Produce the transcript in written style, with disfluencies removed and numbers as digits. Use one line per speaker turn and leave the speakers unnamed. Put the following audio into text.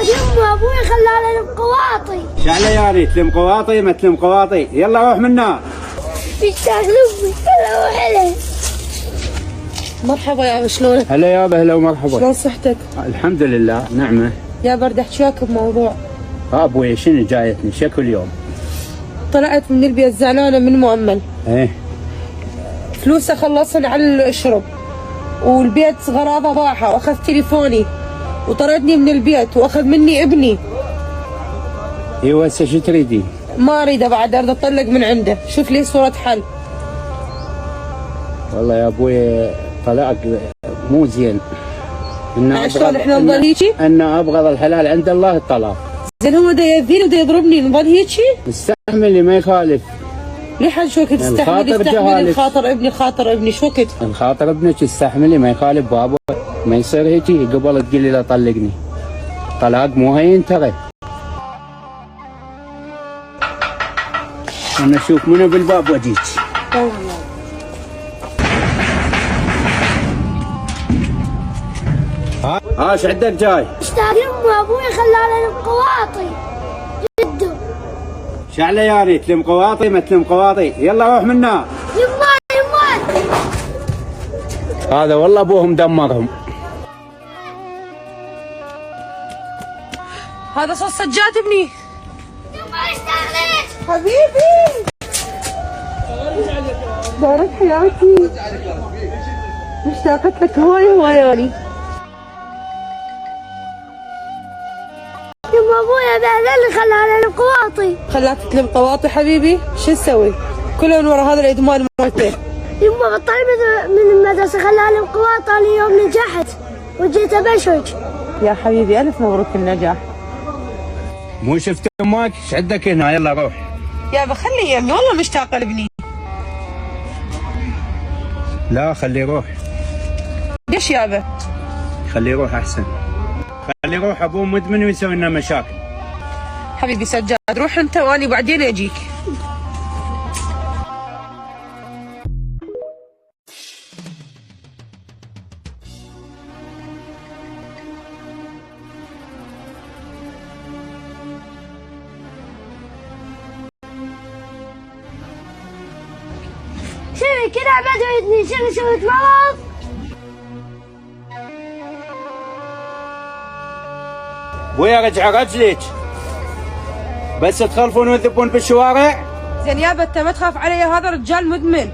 يما ابوي خلاني الم قواطي.
شعله يا ريت تلم قواطي ما تلم قواطي، يلا روح منا.
مشتاق لامي، يلا روح لها.
مرحبا يابا، شلونك؟
هلا يابا، هلا ومرحبا.
شلون صحتك؟
الحمد لله نعمه.
يا برد احكي وياك بموضوع.
ابوي شنو جايتني شكو اليوم؟
طلعت من البيت زعلانه من مؤمل.
ايه
فلوسه خلصن على الشرب، والبيت غراضه باعها، واخذ تليفوني وطردني من البيت واخذ مني ابني.
ايوه هسه شو تريدين؟
ما اريده بعد، اريد اطلق من عنده، شوف لي صوره حل.
والله يا ابوي طلاق مو زين.
شلون احنا نظل هيجي؟
ان ابغض الحلال عند الله الطلاق.
زين هو دا يأذيني ودا يضربني، نظل هيجي؟
استحملي ما يخالف.
لحد شو وقت تستحملي؟ استحملي الخاطر ابني شو وقت؟
الخاطر ابنك استحملي ما يخالف بابا، ما يصير هيجي قبل تقولي لا طلقني. طلاق مو هين ترى. انا اشوف منو بالباب واجيك. ها ايش عندك جاي؟
مشتاق يما ابوي خلاني الم قواطي. جدو.
شعله يا ريت تلم قواطي ما تلم قواطي، يلا روح منا.
يما يما.
هذا والله ابوهم دمرهم.
هذا صوت سجاد ابني.
يما اشتاق لك.
حبيبي بارك حياتي، مشتاقت لك هواي يعني.
يما ابويا بعد اللي خلاني الم قواطي.
خلاك تلم قواطي حبيبي؟ شو تسوي؟ كلهم ورا هذا الادمان مالته.
يما بطلت من المدرسة خلاني الم قواطي، اليوم نجحت وجيت ابشوج.
يا حبيبي الف مبروك النجاح.
مو شفت امك ايش عندك هنا؟ يلا روح.
يابا خلي يمي، والله مشتاقه لابني.
لا خليه يروح.
ليش يابا؟
خليه يروح احسن. خليه يروح، ابوه مدمن ويسوي لنا مشاكل.
حبيبي سجاد روح انت واني بعدين اجيك.
شنو كذا بدويتني؟ شنو سويت مرض؟
ابويا رجع رجلك، بس تخلفون وتذبون بالشوارع.
زين يابا انت ما تخاف علي، هذا رجال مدمن.